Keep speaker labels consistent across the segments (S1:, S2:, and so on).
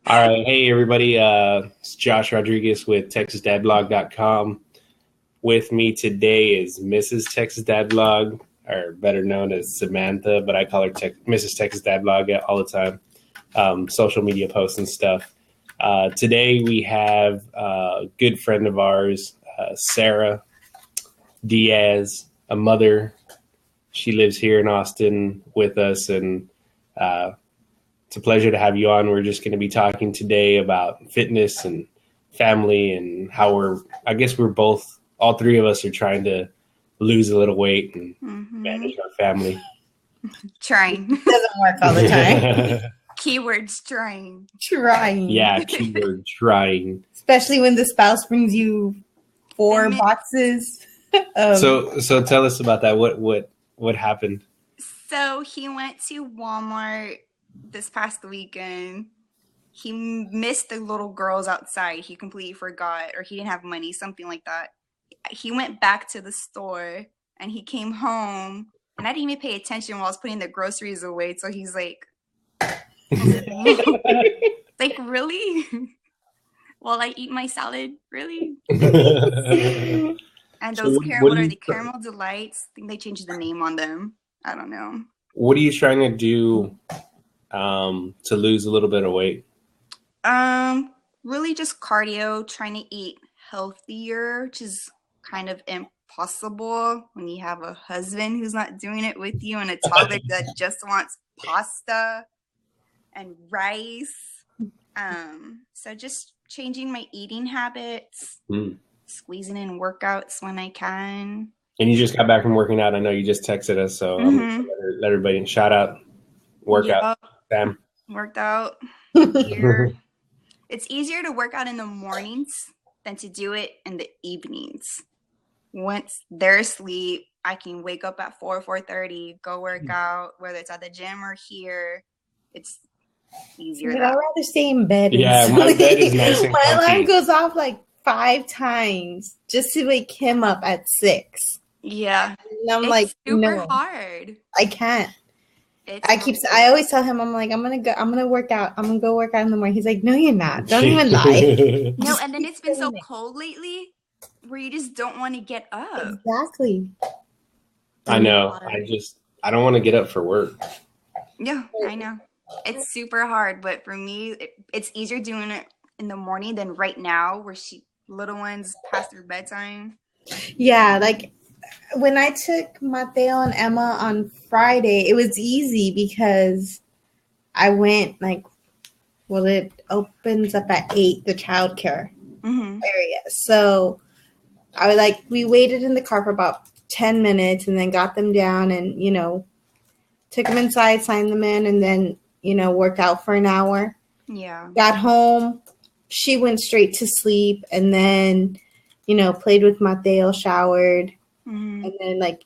S1: All right. Hey, everybody. It's Josh Rodriguez with TexasDadBlog.com. With me today is Mrs. Texas Dad Blog, or better known as Samantha, but I call her Mrs. Texas Dad Blog all the time, social media posts and stuff. Today we have a good friend of ours, Sarah Diaz, a mother. She lives here in Austin with us, and it's a pleasure to have you on. We're just going to be talking today about fitness and family and how all three of us are trying to lose a little weight and manage our family.
S2: Trying.
S3: Doesn't work all the time.
S2: Keywords trying.
S3: Trying.
S1: Yeah, keyword trying.
S3: Especially when the spouse brings you 4 boxes.
S1: So tell us about that. What happened?
S2: So he went to Walmart this past weekend. He missed the little girls outside. He completely forgot, or he didn't have money, something like that. He went back to the store and he came home, and I didn't even pay attention while I was putting the groceries away. So he's like, like, really? While I eat my salad? Really? And those caramel delights. I think they changed the name on them. I don't know.
S1: What are you trying to do to lose a little bit of weight?
S2: Really just cardio, trying to eat healthier, which is kind of impossible when you have a husband who's not doing it with you and a toddler that just wants pasta and rice. So just changing my eating habits, squeezing in workouts when I can.
S1: And you just got back from working out. I know you just texted us, so let everybody shout out. Workout. Bam.
S2: Worked out. It's easier to work out in the mornings than to do it in the evenings. Once they're asleep, I can wake up at 4:30, go work out, whether it's at the gym or here. It's easier.
S3: I'd rather stay in bed.
S1: Yeah, my bed is nice and
S3: my
S1: comfy.
S3: alarm goes off like 5 times just to wake him up at 6.
S2: Yeah.
S3: And I'm
S2: super hard.
S3: I can't. I always tell him, I'm gonna work out. I'm gonna go work out in the morning. He's like, no, you're not. Don't even lie.
S2: No, and then it's been so cold lately where you just don't want to get up.
S3: Exactly.
S1: I know. I don't want to get up for work.
S2: Yeah, I know. It's super hard, but for me, it's easier doing it in the morning than right now where little ones past their bedtime.
S3: Yeah, like when I took Mateo and Emma on Friday, it was easy because I went it opens up at 8, the childcare area. So we waited in the car for about 10 minutes and then got them down and, took them inside, signed them in, and then, worked out for an hour.
S2: Yeah. Got
S3: home. She went straight to sleep and then, played with Mateo, showered. And then,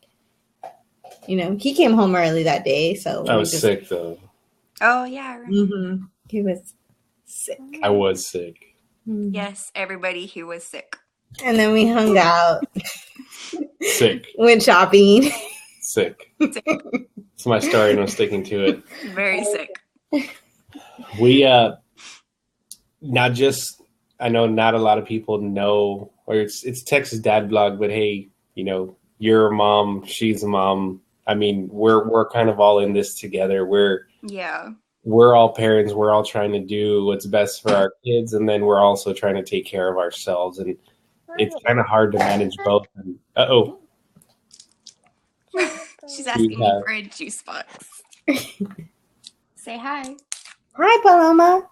S3: he came home early that day. So
S1: I was sick, though.
S2: Oh, yeah. I remember.
S3: He was sick.
S1: I was sick.
S2: Yes, everybody here was sick.
S3: And then we hung out.
S1: Sick.
S3: Went shopping.
S1: Sick. It's my story, and I'm sticking to it.
S2: Very sick.
S1: We, I know not a lot of people know, or it's Texas Dad Blog, but hey, you're a mom, she's a mom. I mean, we're kind of all in this together. We're all parents. We're all trying to do what's best for our kids, and then we're also trying to take care of ourselves. And it's kind of hard to manage both. And,
S2: she's asking me for a juice box. Say hi.
S3: Hi, Paloma.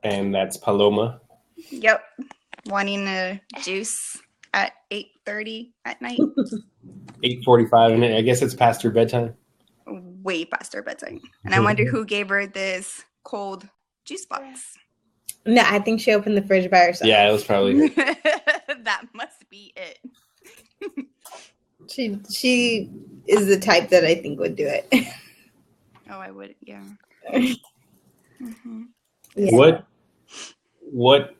S1: And that's Paloma.
S2: Yep. Wanting a juice at 8:30 at night.
S1: 8:45, and I guess it's past your bedtime.
S2: Way past her bedtime. And I wonder who gave her this cold juice box.
S3: No, I think she opened the fridge by herself.
S1: Yeah, it was probably her.
S2: That must be it.
S3: She is the type that I think would do it.
S2: Oh, I would, yeah.
S3: Yeah.
S1: What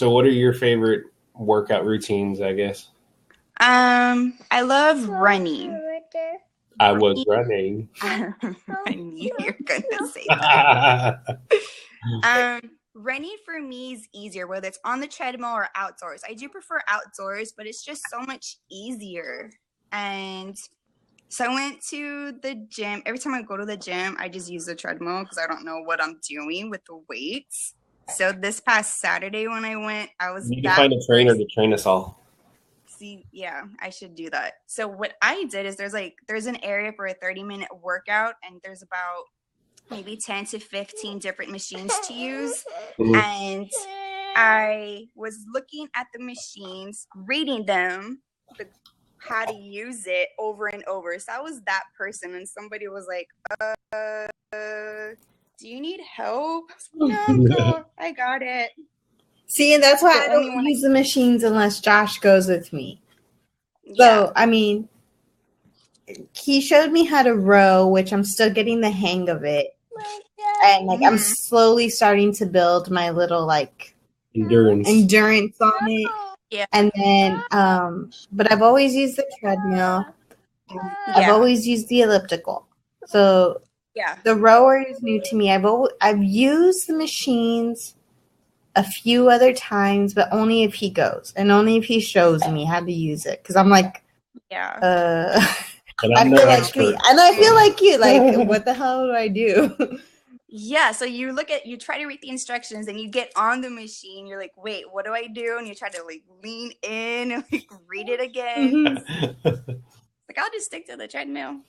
S1: are your favorite workout routines, I guess?
S2: I love running.
S1: I was running.
S2: I knew you were gonna say that. Running for me is easier, whether it's on the treadmill or outdoors. I do prefer outdoors, but it's just so much easier. And so I went to the gym. Every time I go to the gym, I just use the treadmill because I don't know what I'm doing with the weights. So this past Saturday when I went, I was
S1: You need to find a trainer to train us all.
S2: See, yeah, I should do that. So what I did is there's an area for a 30-minute workout, and there's about maybe 10 to 15 different machines to use. And I was looking at the machines, reading them, how to use it over and over. So I was that person, and somebody was like, do you need help? No, girl, I got it.
S3: See, and that's why I don't use the machines unless Josh goes with me. So,
S2: Yeah.
S3: I mean, he showed me how to row, which I'm still getting the hang of it. And, like, I'm slowly starting to build my little, like, endurance on it.
S2: Yeah.
S3: And then, but I've always used the treadmill. I've always used the elliptical. So, the rower is new to me. I've used the machines a few other times, but only if he goes and only if he shows me how to use it. Because I'm like, I feel like you. Like, what the hell do I do?
S2: Yeah, so you try to read the instructions, and you get on the machine. You're like, wait, what do I do? And you try to like lean in and like read it again. Like, I'll just stick to the treadmill.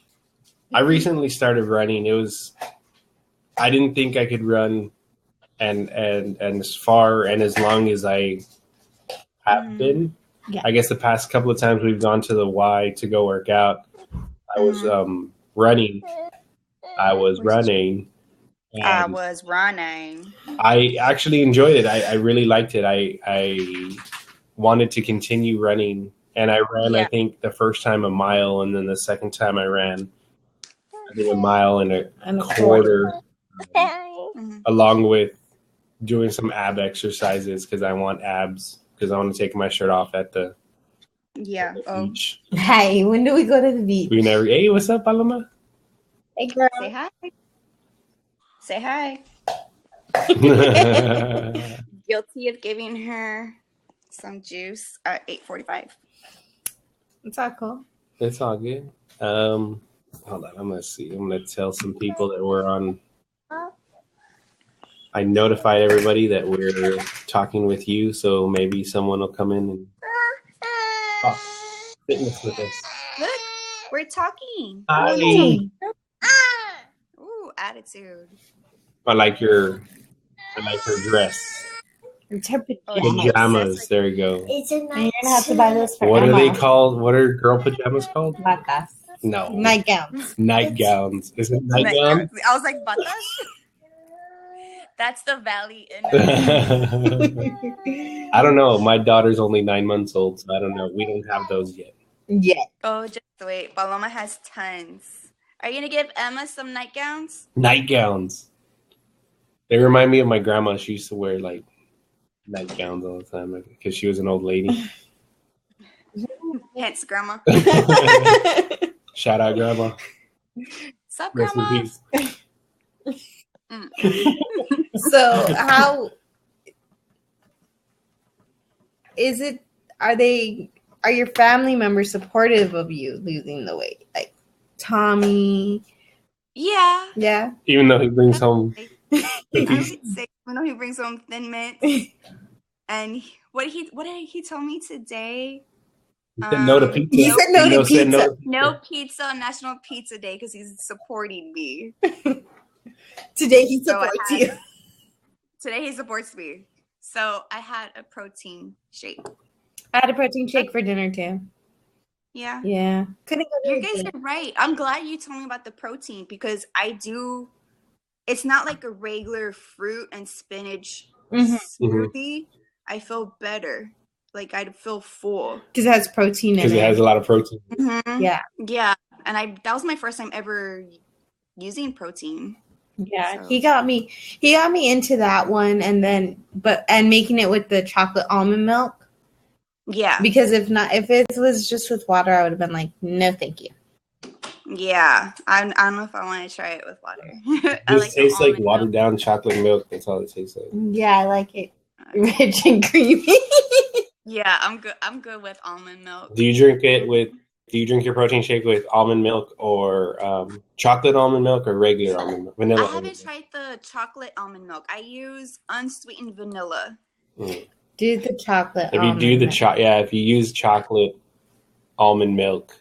S1: I recently started running. I didn't think I could run and as far and as long as I have been. Yeah. I guess the past couple of times we've gone to the Y to go work out, I was running. I was running. I actually enjoyed it. I really liked it. I wanted to continue running, and I ran, I think, the first time a mile, and then the second time I ran, I think, a mile and a quarter, along with doing some ab exercises because I want abs, because I want to take my shirt off at the beach.
S3: Hey, when do we go to the beach?
S1: Hey, what's up, Paloma?
S3: Hey, girl.
S2: Say hi. Say hi. Guilty of giving her some juice at 8:45.
S3: It's all cool.
S1: It's all good. Hold on, I'm gonna see. I'm gonna tell some people that we're on. I notified everybody that we're talking with you, so maybe someone will come in and fitness with us.
S2: Look, we're talking.
S1: Hi.
S2: Ooh, attitude.
S1: I like your dress. Pajamas. There you go.
S3: It's a nice. You're gonna have to buy those for
S1: What
S3: Emma.
S1: are they called? What are girl pajamas called?
S3: Batas.
S1: No.
S3: Nightgowns.
S1: Nightgowns. Is it nightgowns?
S2: I was like, batas? That's the valley in
S1: I don't know. My daughter's only 9 months old, so I don't know. We don't have those yet.
S3: Yeah.
S2: Oh, just wait. Paloma has tons. Are you gonna give Emma some nightgowns?
S1: Nightgowns. They remind me of my grandma. She used to wear like nightgowns all the time because she was an old lady.
S2: Hence, grandma.
S1: Shout out, grandma.
S2: Sup, grandma?
S3: So how is it? Are your family members supportive of you losing the weight? Like Tommy?
S2: Yeah.
S3: Yeah.
S1: Even though he brings home
S2: I would say, even though he brings home Thin Mints, and what did he tell me today?
S1: He said no to pizza.
S3: He said no to pizza.
S2: No pizza on National Pizza Day because he's supporting me.
S3: Today he supports you.
S2: Today he supports me. So I had a protein shake.
S3: I had a protein shake for dinner too.
S2: Yeah.
S3: Yeah.
S2: You guys are right. I'm glad you told me about the protein because it's not like a regular fruit and spinach smoothie. I feel better. Like I feel full.
S3: Because it has protein in it.
S1: Because it has a lot of protein.
S2: Mm-hmm.
S3: Yeah.
S2: Yeah. And that was my first time ever using protein.
S3: Yeah, so. He got me into that one, and making it with the chocolate almond milk.
S2: Yeah.
S3: Because if it was just with water, I would have been like, no, thank you.
S2: Yeah, I don't know if I want to try it with water. I
S1: This
S2: like the
S1: tastes like
S2: almond
S1: watered
S2: milk.
S1: down chocolate milk. That's all it tastes like.
S3: Yeah, I like it rich and creamy.
S2: Yeah, I'm good. I'm good with almond milk.
S1: Do you drink your protein shake with almond milk or chocolate almond milk or regular almond milk? Vanilla
S2: I
S1: almond
S2: haven't
S1: milk.
S2: tried the chocolate almond milk. I use unsweetened vanilla.
S3: Do the chocolate.
S1: If you do the if you use chocolate almond milk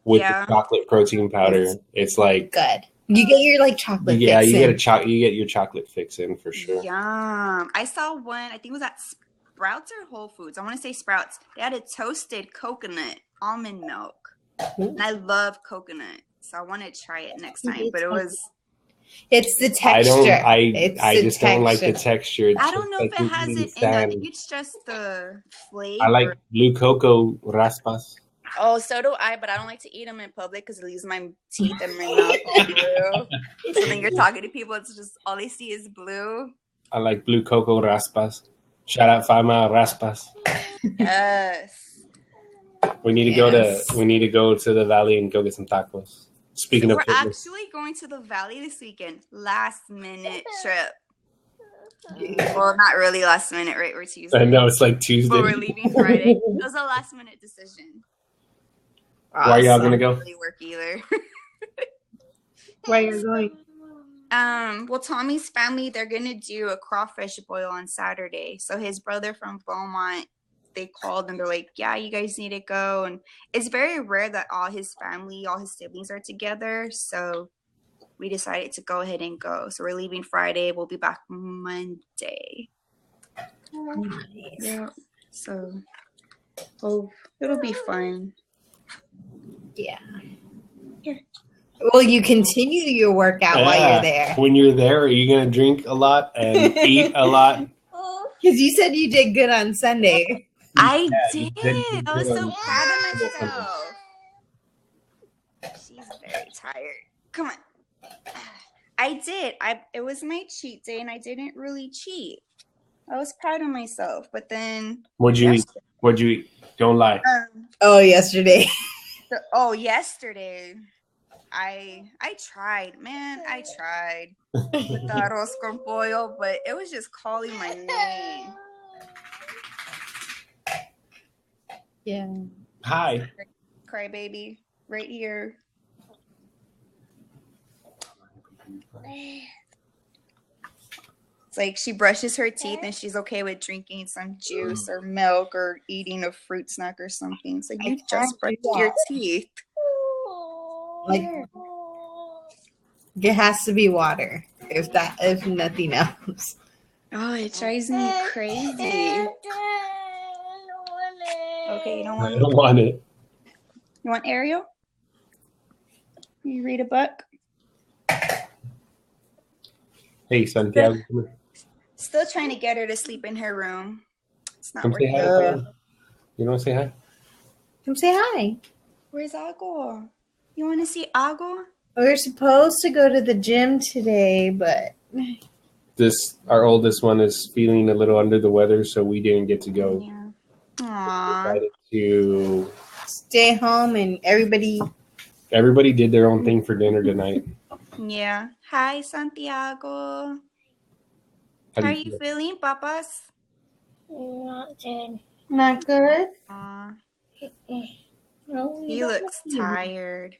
S1: with the chocolate protein powder, it's like
S3: good. You get your like chocolate.
S1: Yeah,
S3: fix
S1: you
S3: in.
S1: get your chocolate fix in for sure.
S2: Yum! I saw one. I think it was at Sprouts or Whole Foods. I want to say Sprouts. They had a toasted coconut almond milk, and I love coconut, so I want to try it next time. But
S3: it's the texture.
S1: I just don't like the texture.
S2: I don't know if it has it in there. I think it's just the flavor.
S1: I like blue cocoa raspas.
S2: Oh, so do I, but I don't like to eat them in public because it leaves my teeth and my mouth all blue. So when you're talking to people, it's just all they see is blue.
S1: I like blue cocoa raspas. Shout out 5 Mile Raspas.
S2: Yes.
S1: We need to go to the valley and go get some tacos. Speaking of fitness.
S2: We're actually going to the valley this weekend. Last minute trip. Well, not really last minute, right? We're Tuesday.
S1: I know it's like Tuesday.
S2: But we're leaving Friday. It was a last minute decision.
S1: Where are y'all gonna go?
S2: Not really work either.
S3: Where you're going?
S2: Well, Tommy's family, they're gonna do a crawfish boil on Saturday. So his brother from Beaumont, they called and they're like, yeah, you guys need to go. And it's very rare that all his family, all his siblings are together. So we decided to go ahead and go. So we're leaving Friday. We'll be back Monday.
S3: Nice.
S2: Yeah. So it'll be fun.
S3: Yeah. Well, you continue your workout while you're there.
S1: When you're there, are you gonna drink a lot and eat a lot?
S3: Because you said you did good on Sunday.
S2: I did. I was so proud of myself. She's very tired. Come on. I did. It was my cheat day, and I didn't really cheat. I was proud of myself, but then
S1: What'd you eat? Don't lie.
S3: Yesterday.
S2: Yesterday. I tried, man. I tried with the arroz con pollo, but it was just calling my name.
S3: Yeah.
S1: Hi.
S2: Cry baby. Right here. It's like she brushes her teeth and she's okay with drinking some juice or milk or eating a fruit snack or something. It's like you just brushed your teeth.
S3: Like it has to be water. If nothing else.
S2: Oh, it drives me crazy. Okay, you don't want it?
S1: I don't want it.
S2: You want Ariel? You read a book?
S1: Hey, Santiago. Come here.
S2: Still trying to get her to sleep in her room. It's not
S1: Come say
S2: working.
S1: hi. You want to say hi?
S3: Come say hi.
S2: Where's Ago? You want to see Ago?
S3: We were supposed to go to the gym today, but
S1: Our oldest one is feeling a little under the weather, so we didn't get to go.
S2: Yeah.
S1: We
S2: Aww.
S1: decided to
S3: stay home and everybody
S1: did their own thing for dinner tonight.
S2: Yeah. Hi, Santiago. How are you feeling, papas?
S3: not good. Not good?
S2: Aww.
S3: No,
S2: He looks tired.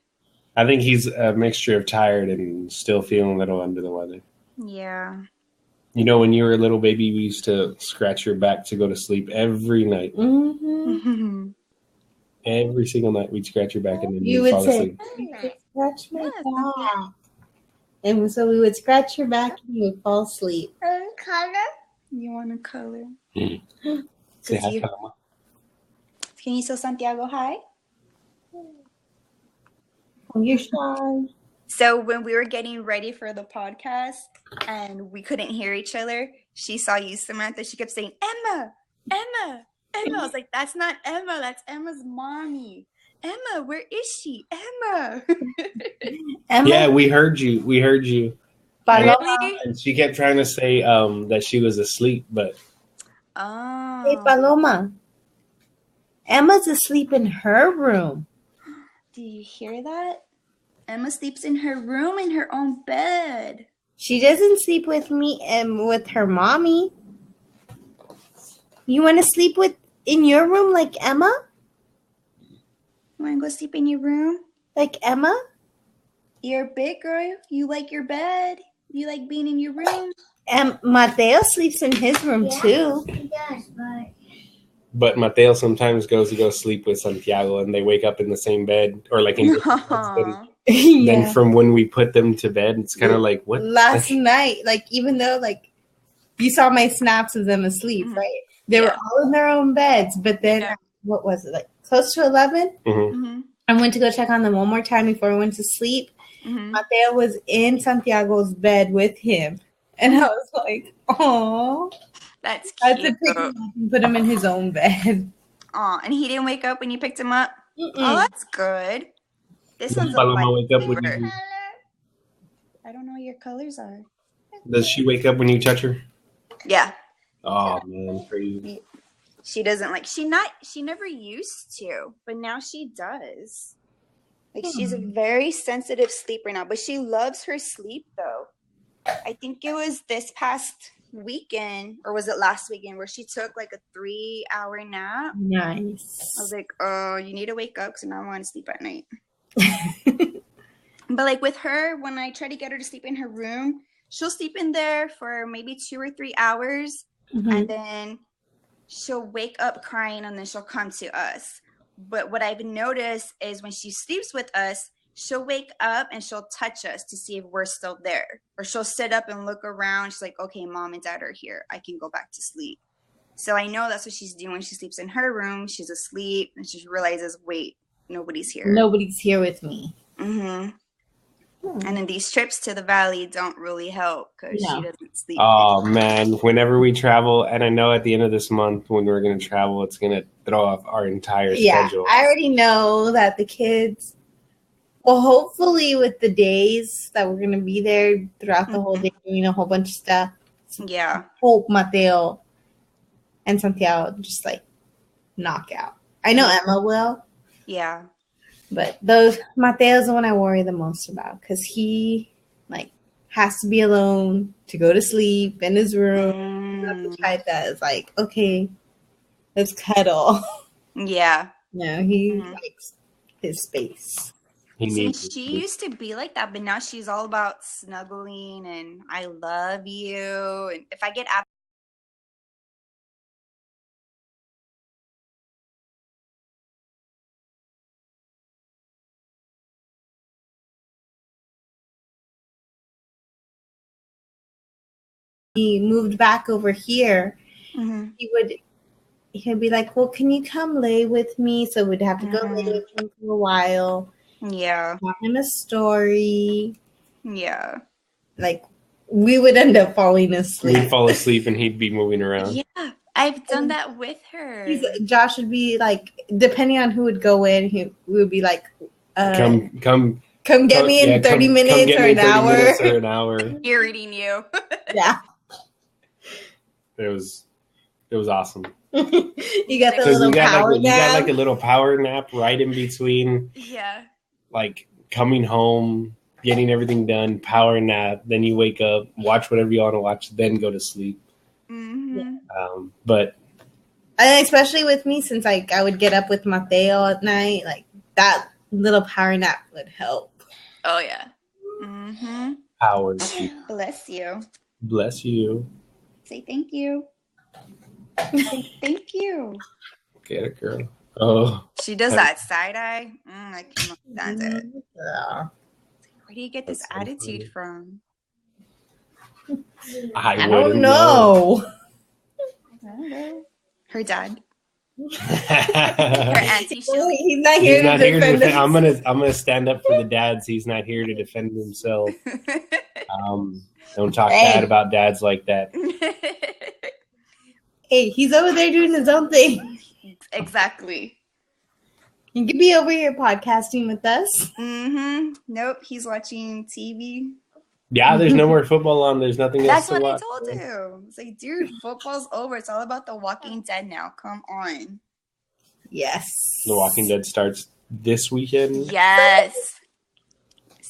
S1: I think he's a mixture of tired and still feeling a little under the weather.
S2: Yeah.
S1: You know, when you were a little baby, we used to scratch your back to go to sleep every night.
S3: Mm-hmm.
S1: Every single night, we'd scratch your back and then
S3: You
S1: you'd
S3: would
S1: fall
S3: say,
S1: asleep.
S3: scratch my back. And so we would scratch your back and you would fall asleep.
S2: Color? You want to color?
S1: Say hi, Paloma.
S2: Can you tell Santiago hi?
S3: Oh, you're shy.
S2: So when we were getting ready for the podcast and we couldn't hear each other, she saw you, Samantha. She kept saying, Emma, Emma, Emma. I was like, that's not Emma. That's Emma's mommy. Emma, where is she? Emma.
S3: Emma?
S1: Yeah, we heard you.
S3: Paloma.
S1: And she kept trying to say that she was asleep, but
S2: Oh.
S3: Hey, Paloma. Emma's asleep in her room.
S2: Do you hear that? Emma sleeps in her room in her own bed.
S3: She doesn't sleep with me and with her mommy. You want to sleep in your room like Emma?
S2: You want to go sleep in your room?
S3: Like Emma?
S2: You're a big girl. You like your bed. You like being in your room.
S3: And Mateo sleeps in his room too.
S4: He does,
S1: But Mateo sometimes goes to go sleep with Santiago, and they wake up in the same bed, or like in different beds. Then from when we put them to bed, it's kind of like, what?
S3: Last night, like, even though, like, you saw my snaps of them asleep, right? They were all in their own beds, but then, what was it, like, close to 11? I went to go check on them one more time before I went to sleep. Mateo was in Santiago's bed with him. And I was like, oh.
S2: That's cute.
S3: I had to pick him up and put him in his own bed.
S2: Oh, and he didn't wake up when you picked him up?
S3: Mm-mm.
S2: Oh, that's good. This one's a
S1: Paloma
S2: light
S1: wake up when
S2: sleeper.
S1: you,
S2: I don't know what your colors are.
S1: does she wake up when you touch her?
S2: Yeah.
S1: Oh man, crazy.
S2: She doesn't like she never used to, but now she does. Like she's a very sensitive sleeper now, but she loves her sleep though. I think it was this past weekend, or was it last weekend, where she took like a 3-hour nap.
S3: Nice.
S2: I was like, oh, you need to wake up because now I want to sleep at night. But like with her, when I try to get her to sleep in her room, she'll sleep in there for maybe 2 or 3 hours, and then she'll wake up crying, and then she'll come to us. But what I've noticed is when she sleeps with us, she'll wake up and she'll touch us to see if we're still there. Or she'll sit up and look around. She's like, okay, mom and dad are here. I can go back to sleep. So I know that's what she's doing when she sleeps in her room. She's asleep and she realizes, wait, nobody's here.
S3: Nobody's here with me.
S2: And then these trips to the valley don't really help because she doesn't sleep.
S1: Oh man, whenever we travel, and I know at the end of this month when we're going to travel, it's going to throw off our entire schedule.
S3: I already know that the kids, well, hopefully with the days that we're going to be there throughout the whole day, doing a whole bunch of stuff.
S2: Yeah.
S3: Hope Mateo and Santiago just like knock out. I know Emma will.
S2: Yeah.
S3: But Mateo's the one I worry the most about because he like has to be alone to go to sleep in his room. He's the type that is like, okay, let's cuddle.
S2: Yeah.
S3: No, he likes his space.
S2: She used to be like that, but now she's all about snuggling and I love you. And if I get
S3: he moved back over here, he'd be like, well, can you come lay with me? So we'd have to go lay with him for a while.
S2: Yeah.
S3: Tell him a story.
S2: Yeah.
S3: Like, we would end up falling asleep.
S1: We'd fall asleep and he'd be moving around.
S2: Yeah. I've done that with her.
S3: Josh would be like, depending on who would go in, we would be like,
S1: come
S3: get me in 30 minutes or an hour.
S2: Irritating you.
S3: Yeah.
S1: It was awesome.
S3: You got the little power nap.
S1: You got like a little power nap right in between.
S2: Yeah.
S1: Like coming home, getting everything done, power nap, then you wake up, watch whatever you want to watch, then go to sleep. But
S3: and especially with me, since like I would get up with Mateo at night, like that little power nap would help.
S2: Oh yeah.
S1: Power.
S2: Bless you.
S1: Bless you.
S2: Say thank you. Say thank you.
S1: Get it, girl. Oh.
S2: She does that side eye. I cannot stand it.
S3: Yeah.
S2: Where do you get this attitude from?
S1: I
S3: don't know.
S2: I don't know. Her dad.
S1: Her
S2: auntie.
S3: He's not here to defend us.
S1: I'm gonna stand up for the dads. He's not here to defend himself. Don't talk bad about dads like that.
S3: Hey, he's over there doing his own thing.
S2: Exactly.
S3: You could be over here podcasting with us.
S2: Nope, he's watching TV.
S1: Yeah, there's no more football on. There's nothing else to watch.
S2: That's what I told him. It's like, dude, football's over. It's all about The Walking Dead now. Come on.
S3: Yes.
S1: The Walking Dead starts this weekend.
S2: Yes.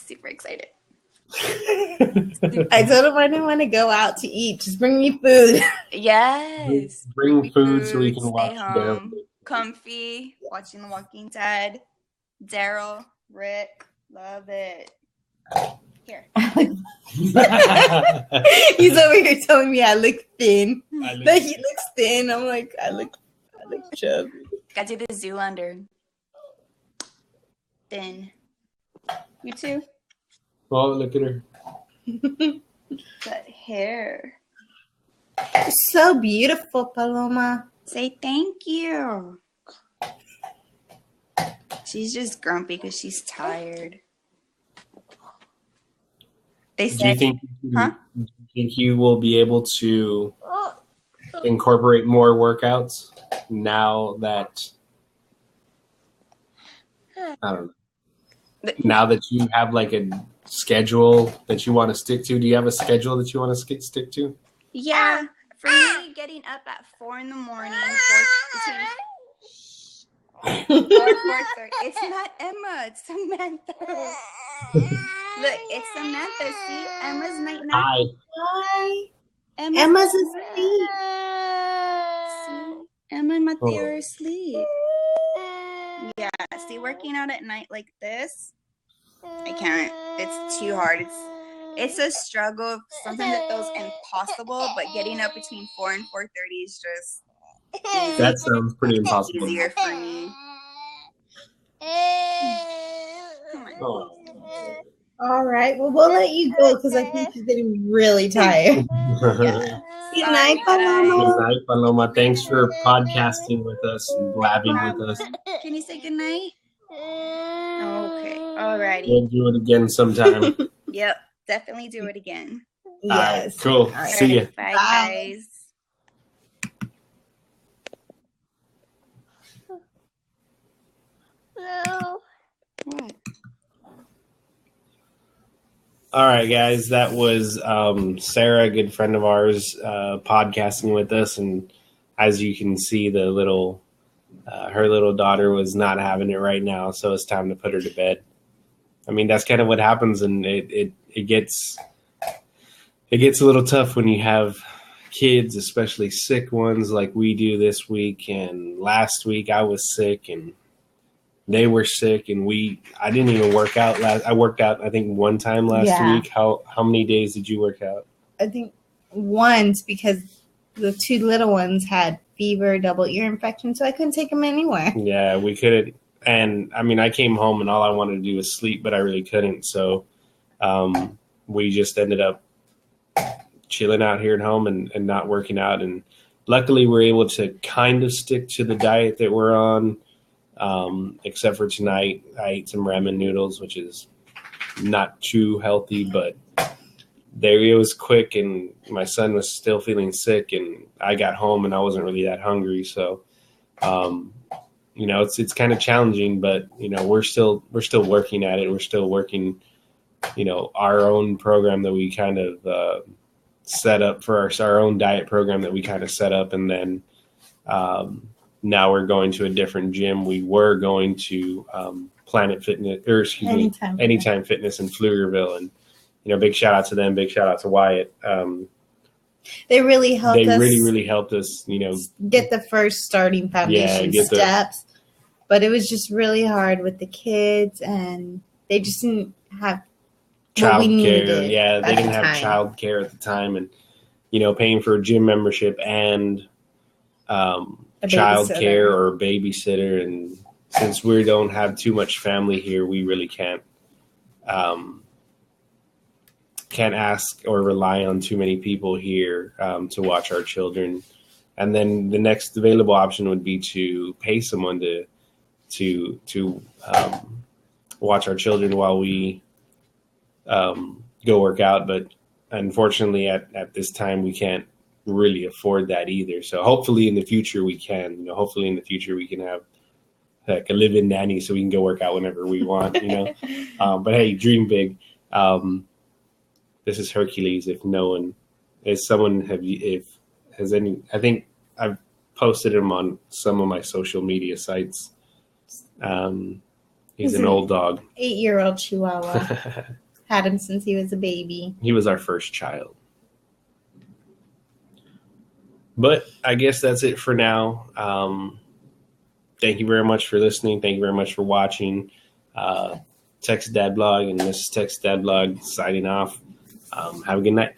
S2: super excited.
S3: I told him I didn't want to go out to eat. Just bring me food.
S2: Yes.
S1: Bring food so we can
S2: stay
S1: watch
S2: home, comfy, watching The Walking Dead. Daryl, Rick, love it. Here.
S3: He's over here telling me I look thin. That he looks thin. I'm like, I look chubby.
S2: Got to do the Zoolander. Thin. You too.
S1: Oh, look at her.
S2: That hair.
S3: So beautiful, Paloma.
S2: Say thank you. She's just grumpy because she's tired. They
S1: Do you
S2: said,
S1: think
S2: huh?
S1: you will be able to incorporate more workouts now that I don't know. Now that you have like a schedule that you want to stick to, do you have a schedule that you want to stick to?
S2: Yeah, for me, getting up at 4 in the morning, 4:30. It's not Emma, it's Samantha. Look, it's Samantha. See, Emma's night nap.
S3: Hi.
S2: Emma's
S3: asleep.
S2: See, Emma and Mateo are asleep. Yeah, see, working out at night like this, I can't. It's too hard. It's a struggle. Sometimes it feels impossible, but getting up between 4 and 4:30 is just easy.
S1: That sounds pretty impossible.
S2: Easier for me.
S1: Oh.
S3: All right. Well, we'll let you go because I think you're getting really tired.
S2: Yeah.
S3: Good night, Paloma.
S1: Good night, Paloma. Thanks for podcasting with us and blabbing with us.
S2: Can you say good night? Okay. Alrighty.
S1: We'll do it again sometime.
S2: Yep. Definitely do it again.
S3: Yes.
S1: All right, cool.
S3: All right.
S1: See ya.
S2: Bye,
S3: Bye.
S2: guys. What?
S1: All right, guys. That was Sarah, a good friend of ours, podcasting with us, and as you can see, the little her little daughter was not having it right now, so it's time to put her to bed. I mean, that's kind of what happens, and it gets a little tough when you have kids, especially sick ones like we do this week. And last week I was sick, and they were sick, and I didn't even work out I worked out I think one time last week. How many days did you work out?
S3: I think once because the two little ones had fever, double ear infection, so I couldn't take them anywhere.
S1: Yeah, we couldn't. And I mean, I came home and all I wanted to do was sleep, but I really couldn't. So we just ended up chilling out here at home and not working out. And luckily we're able to kind of stick to the diet that we're on. Except for tonight, I ate some ramen noodles, which is not too healthy, but it was quick, and my son was still feeling sick, and I got home and I wasn't really that hungry. So, it's kind of challenging, but we're still working at it. We're still working, our own program that we kind of set up for our own diet program that we kind of set up, and then now we're going to a different gym. We were going to Planet Fitness, or excuse me, Anytime Fitness in Pflugerville, and big shout out to them. Big shout out to Wyatt.
S3: They really helped us.
S1: They really helped us,
S3: get the first starting foundation steps. But it was just really hard with the kids, and they just didn't have what we needed.
S1: Yeah, they didn't have child care at the time, and paying for a gym membership and child care or a babysitter. And since we don't have too much family here, we really can't ask or rely on too many people here to watch our children. And then the next available option would be to pay someone to watch our children while we go work out. But unfortunately at this time we can't really afford that either. So hopefully in the future we can. Hopefully in the future we can have like a live-in nanny so we can go work out whenever we want. But hey, dream big. This is Hercules. If I think I've posted him on some of my social media sites. He's an old dog.
S3: 8-year-old Chihuahua. Had him since he was a baby.
S1: He was our first child. But I guess that's it for now. Thank you very much for listening. Thank you very much for watching. Texas Dad Blog and Mrs. Texas Dad Blog signing off. Have a good night.